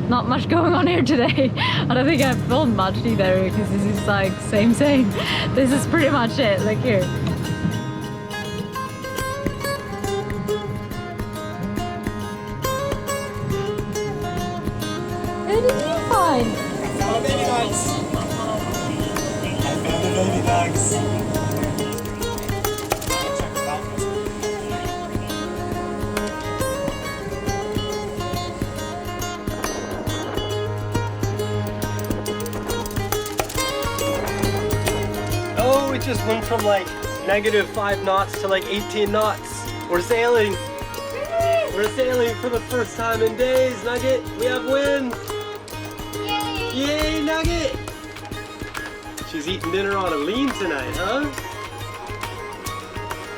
not much going on here today. I don't think I've filmed much either because this is like same. This is pretty much it, like here. What did you find? I found baby ducks. I found the baby ducks. Oh, it just went from like -5 knots to like 18 knots. We're sailing. We're sailing for the first time in days, Nugget. We have wind. Yay, Nugget! She's eating dinner on a lean tonight, huh?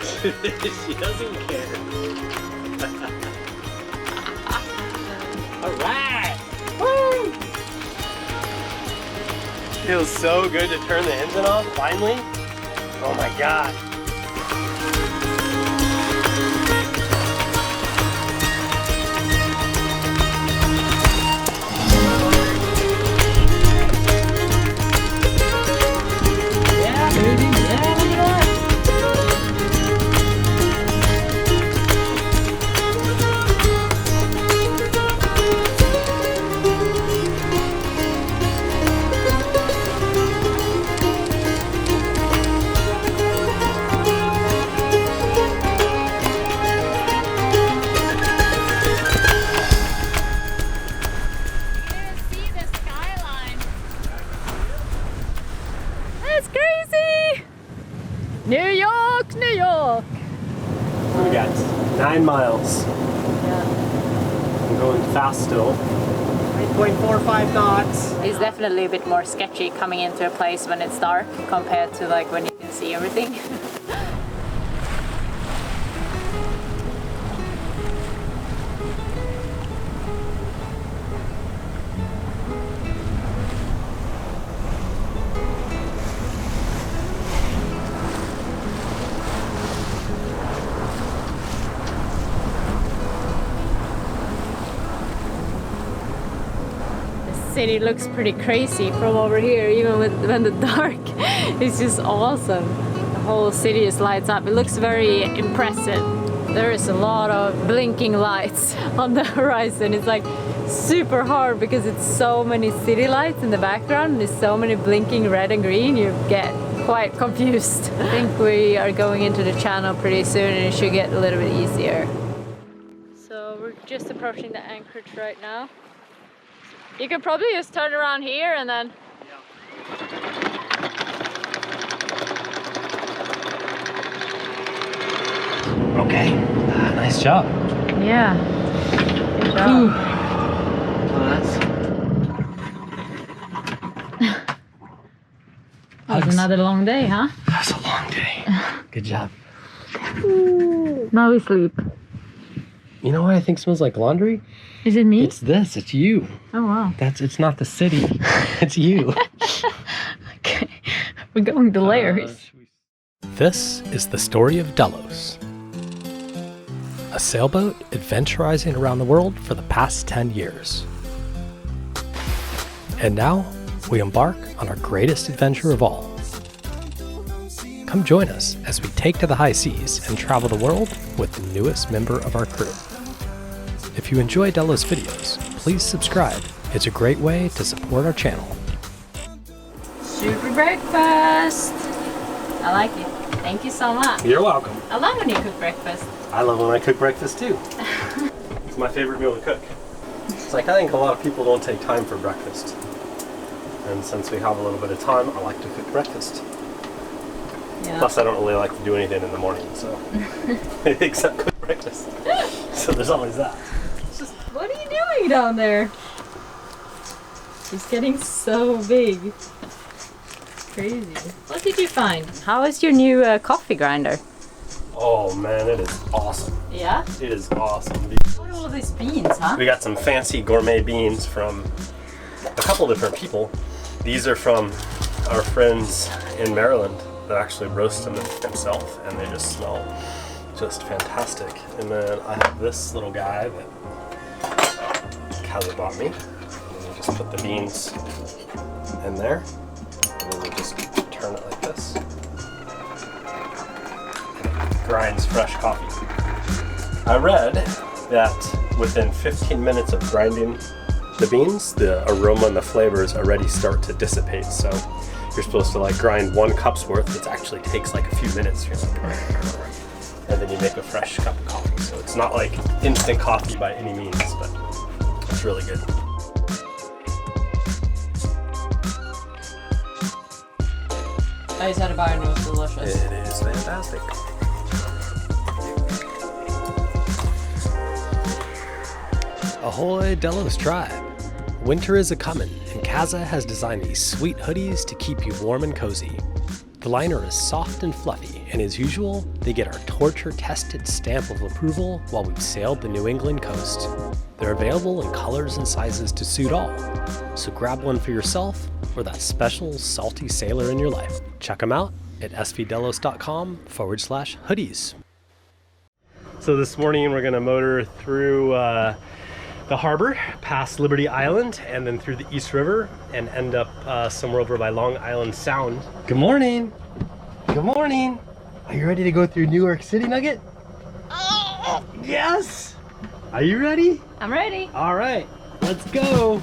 She doesn't care. Alright! Woo! Feels so good to turn the engine on, finally. Oh my god. That's crazy! New York, New York! We got 9 miles. Yeah. I'm going fast still. 8.45 knots. It's definitely a bit more sketchy coming into a place when it's dark compared to like when you can see everything. City looks pretty crazy from over here, even when the dark. It's just awesome. The whole city just lights up. It looks very impressive. There is a lot of blinking lights on the horizon. It's like super hard because it's so many city lights in the background. There's so many blinking red and green. You get quite confused. I think we are going into the channel pretty soon and it should get a little bit easier. So we're just approaching the anchorage right now. You could probably just turn around here and then... Okay, nice job. Yeah, good job. That was another long day, huh? That was a long day. Good job. Now we sleep. You know what I think smells like laundry? Is it me? It's this, it's you. Oh wow. It's not the city, it's you. Okay, we're going to layers. This is the story of Delos. A sailboat adventurizing around the world for the past 10 years. And now, we embark on our greatest adventure of all. Come join us as we take to the high seas and travel the world with the newest member of our crew. If you enjoy Delos videos, please subscribe. It's a great way to support our channel. Super breakfast! I like it. Thank you so much. You're welcome. I love when you cook breakfast. I love when I cook breakfast too. It's my favorite meal to cook. It's like I think a lot of people don't take time for breakfast. And since we have a little bit of time, I like to cook breakfast. Yeah. Plus I don't really like to do anything in the morning, so except cook breakfast. So there's always that. Just, what are you doing down there? It's getting so big. Crazy. What did you find? How is your new coffee grinder? Oh man, it is awesome. Yeah? It is awesome. What are all these beans, huh? We got some fancy gourmet beans from a couple different people. These are from our friends in Maryland that actually roast them themselves, and they just smell just fantastic. And then I have this little guy that Callie bought me. Just put the beans in there, and then you just turn it like this. And it grinds fresh coffee. I read that within 15 minutes of grinding the beans, the aroma and the flavors already start to dissipate. So you're supposed to like grind 1 cup's worth. It actually takes like a few minutes. You're like, and then you make a fresh cup of coffee. So it's not like instant coffee by any means, but it's really good. I just had a bite and it was delicious. It is fantastic. Ahoy Delos Tribe! Winter is a-comin', and Kaza has designed these sweet hoodies to keep you warm and cozy. The liner is soft and fluffy, and as usual, they get our torture-tested stamp of approval while we've sailed the New England coast. They're available in colors and sizes to suit all, so grab one for yourself or that special salty sailor in your life. Check them out at svdelos.com/hoodies. So this morning we're gonna motor through the harbor, past Liberty Island, and then through the East River, and end up somewhere over by Long Island Sound. Good morning. Good morning. Are you ready to go through New York City, Nugget? Oh, yes. Are you ready? I'm ready. All right, let's go.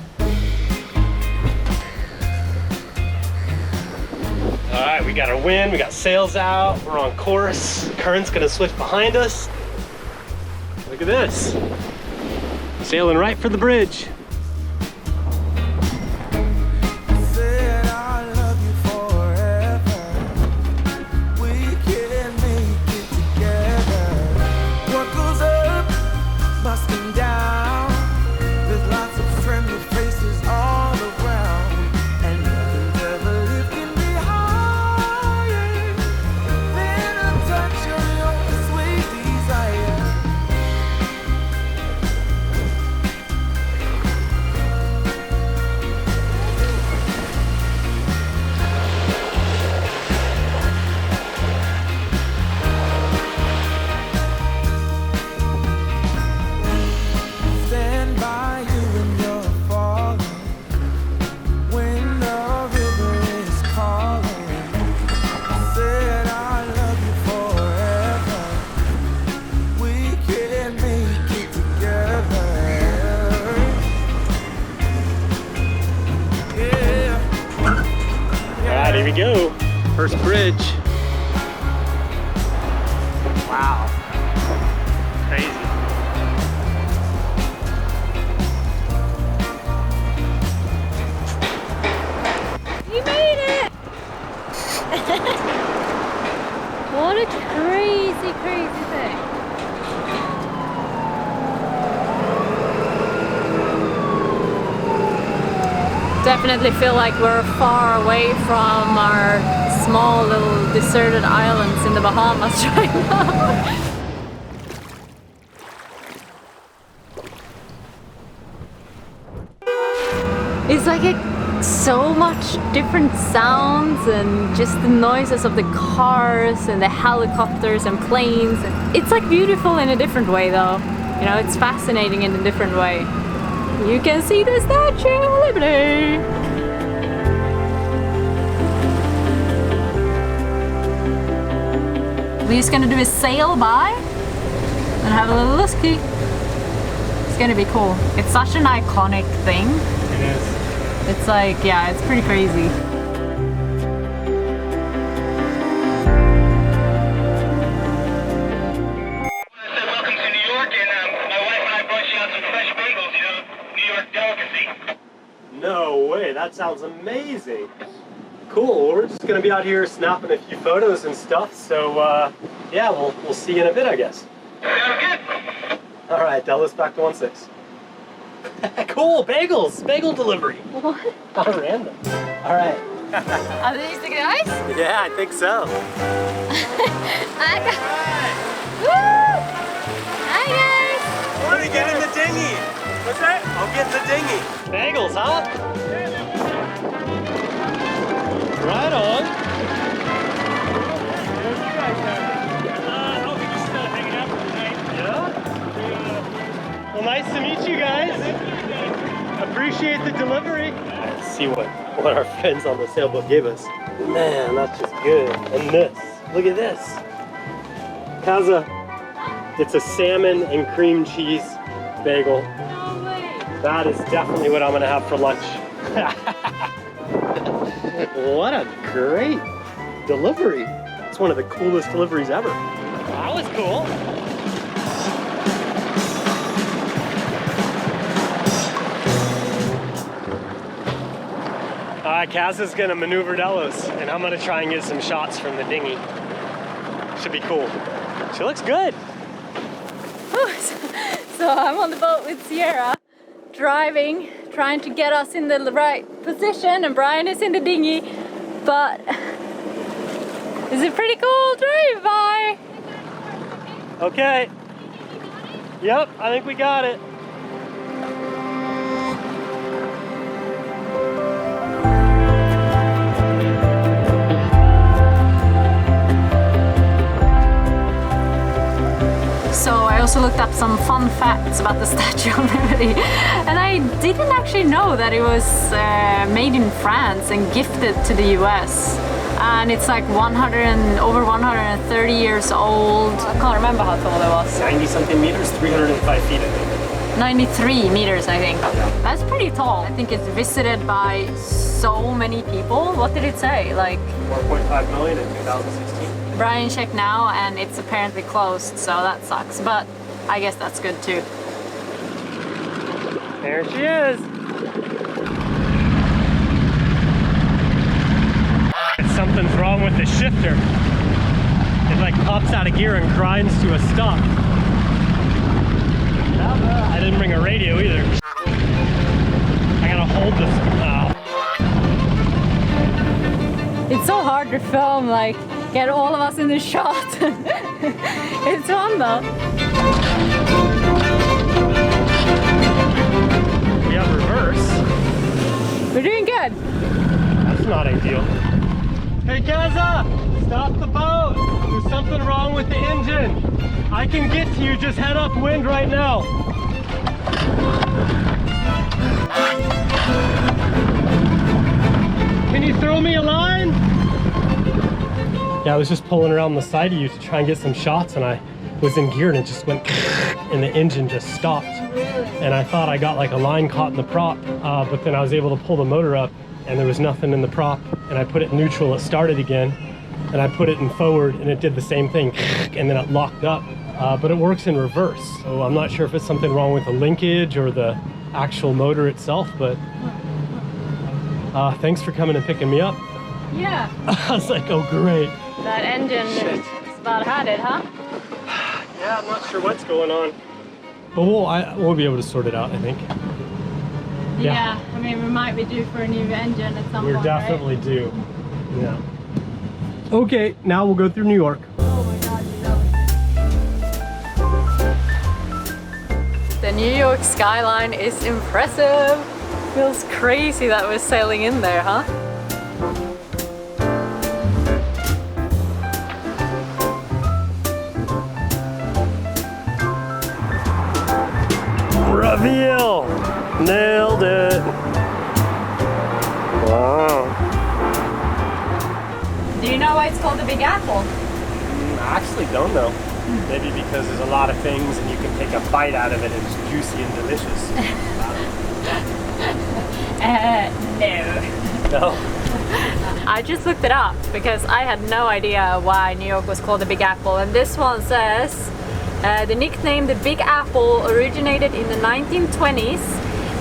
All right, we got our wind, we got sails out, we're on course. Current's gonna switch behind us. Look at this. Sailing right for the bridge. Said I love you forever. We can make it together. What goes up must come down. There's lots of friendly faces all around, and nothing's ever lifting me higher than a touch of your sweet desire. Stand by you when you're falling, when the river is calling. Said I love you forever. We can make it together. Yeah. All right, here we go. First bridge. Wow. Crazy. You made it! What a crazy, crazy thing. Definitely feel like we're far away from our small little deserted islands in the Bahamas right now. It's like so much different sounds and just the noises of the cars and the helicopters and planes. It's like beautiful in a different way though. You know, it's fascinating in a different way. You can see the Statue of Liberty. We're just gonna do a sail by and have a little look-see. It's gonna be cool. It's such an iconic thing. It is. It's like, yeah, it's pretty crazy. Welcome to New York, and my wife and I brought you out some fresh bagels, you know, New York delicacy. No way, that sounds amazing. Cool, well, we're just gonna be out here snapping a few photos and stuff, so yeah, we'll see you in a bit, I guess. Sounds good. All right, Delos back to 1-6. Cool, bagels, bagel delivery. What? How random. All right. Are these the guys? Yeah, I think so. Hi guys! Let me get in the dinghy. What's that? I'll get in the dinghy. Bagels, huh? Right on. What you guys having? Oh, we just hanging out for the night. Yeah? Well, nice to meet you guys. Appreciate the delivery. Let's see what our friends on the sailboat gave us. Man, that's just good. And this, look at this. Kaza, it's a salmon and cream cheese bagel. No way. That is definitely what I'm gonna have for lunch. What a great delivery. It's one of the coolest deliveries ever. That was cool. Kaza's gonna maneuver Delos, and I'm gonna try and get some shots from the dinghy. Should be cool. She looks good. So I'm on the boat with Sierra, driving, trying to get us in the right position, and Brian is in the dinghy. But it's a pretty cool drive by. Okay. Yep, I think we got it. So I also looked up some fun facts about the Statue of Liberty, and I didn't actually know that it was made in France and gifted to the US. And it's like over 130 years old. I can't remember how tall it was. 90 something meters, 305 feet I think. 93 meters, I think. That's pretty tall. I think it's visited by so many people. What did it say? Like 4.5 million in 2016. Brian checked now and it's apparently closed, so that sucks. But I guess that's good too. There she is. Something's wrong with the shifter. It like pops out of gear and grinds to a stop. I didn't bring a radio either. I gotta hold this. It's so hard to film, like get all of us in the shot. It's fun though. We have reverse. We're doing good. That's not ideal. Hey Kaza, stop the boat. There's something wrong with the engine. I can get to you, just head upwind right now. Can you throw me a line? Yeah, I was just pulling around the side of you to try and get some shots, and I was in gear and it just went and the engine just stopped. And I thought I got like a line caught in the prop, but then I was able to pull the motor up and there was nothing in the prop, and I put it in neutral, it started again, and I put it in forward and it did the same thing, and then it locked up, but it works in reverse. So I'm not sure if it's something wrong with the linkage or the actual motor itself, but thanks for coming and picking me up. Yeah. I was like, oh great. That engine is about had it, huh? Yeah, I'm not sure what's going on, but we'll be able to sort it out, I think. Yeah, I mean, we might be due for a new engine at some point. We're definitely due. Yeah. Okay, now we'll go through New York. Oh my god, the New York skyline is impressive. Feels crazy that we're sailing in there, huh? Reveal! Nailed it! Wow. Do you know why it's called the Big Apple? I actually don't know. Maybe because there's a lot of things and you can take a bite out of it and it's juicy and delicious. No. No? I just looked it up because I had no idea why New York was called the Big Apple, and this one says the nickname the Big Apple originated in the 1920s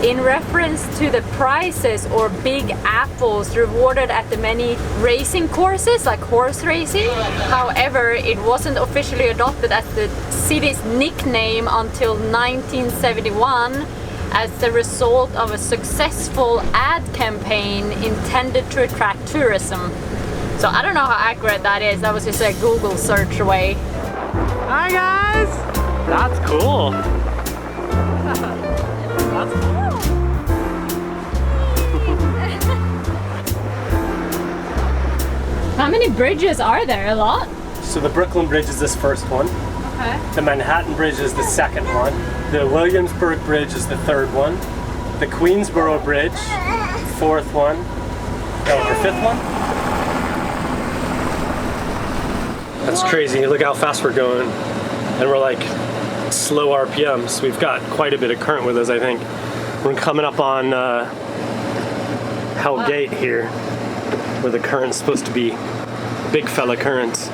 in reference to the prizes or big apples rewarded at the many racing courses like horse racing. However, it wasn't officially adopted as the city's nickname until 1971 as the result of a successful ad campaign intended to attract tourism. So I don't know how accurate that is. That was just a Google search away. Hi guys! That's cool. That's cool. How many bridges are there? A lot? So the Brooklyn Bridge is this first one. Okay. The Manhattan Bridge is the second one. The Williamsburg Bridge is the third one. the Queensboro Bridge, 4th one, or 5th one. That's crazy, look how fast we're going. And we're like slow RPMs. We've got quite a bit of current with us, I think. We're coming up on Hell Gate here, where the current's supposed to be big fella current.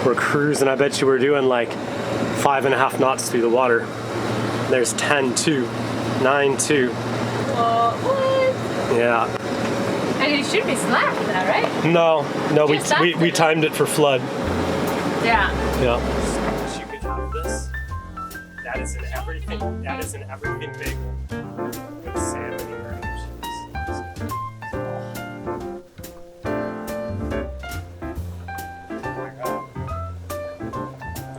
We're cruising, I bet you we're doing like 5.5 knots through the water. There's 10-2, 9-2. What? Yeah. And it should be slack now, right? No, Just we timed it for flood. Yeah. Yeah. You could have this. That is an everything big with salmon and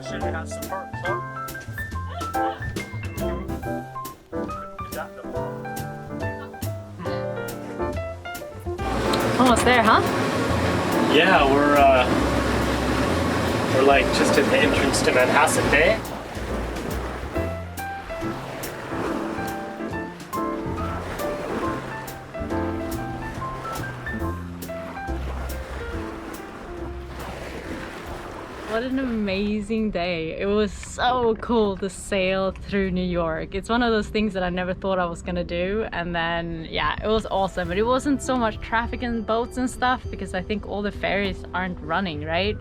Should you have some part, huh? Almost there, huh? Yeah, we're like just at the entrance to Manhasset Bay. What an amazing day. It was so cool to sail through New York. It's one of those things that I never thought I was gonna do, and then yeah, it was awesome. But it wasn't so much traffic and boats and stuff because I think all the ferries aren't running, right?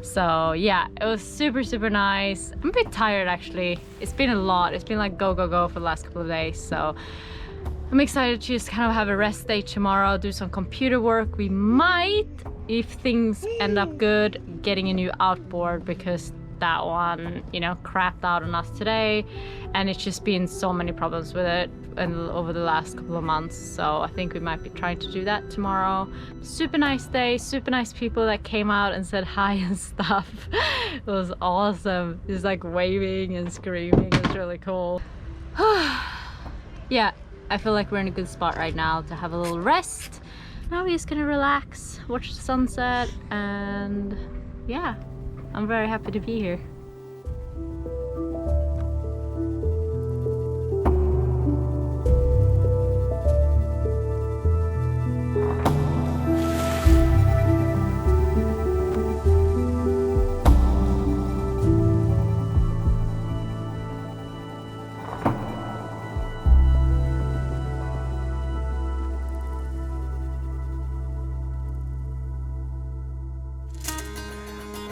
So yeah, it was super nice. I'm a bit tired actually. It's been a lot. It's been like go for the last couple of days, so I'm excited to just kind of have a rest day tomorrow, do some computer work. We might, if things end up good, getting a new outboard because that one, you know, crapped out on us today, and it's just been so many problems with it over the last couple of months. So I think we might be trying to do that tomorrow. Super nice day, super nice people that came out and said hi and stuff. It was awesome. Just like waving and screaming. It was really cool. Yeah, I feel like we're in a good spot right now to have a little rest. Now we're just gonna relax, watch the sunset, and yeah, I'm very happy to be here.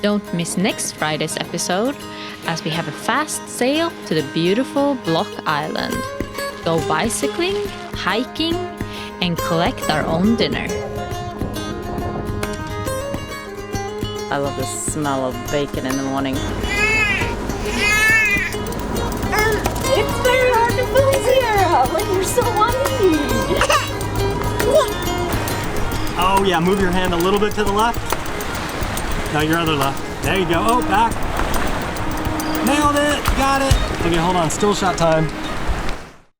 Don't miss next Friday's episode, as we have a fast sail to the beautiful Block Island. Go bicycling, hiking, and collect our own dinner. I love the smell of bacon in the morning. It's very hard to focus here when you're so whiny. Oh yeah, move your hand a little bit to the left. No, your other left. There you go. Oh, back. Nailed it. Got it. Okay, hold on. Still shot time.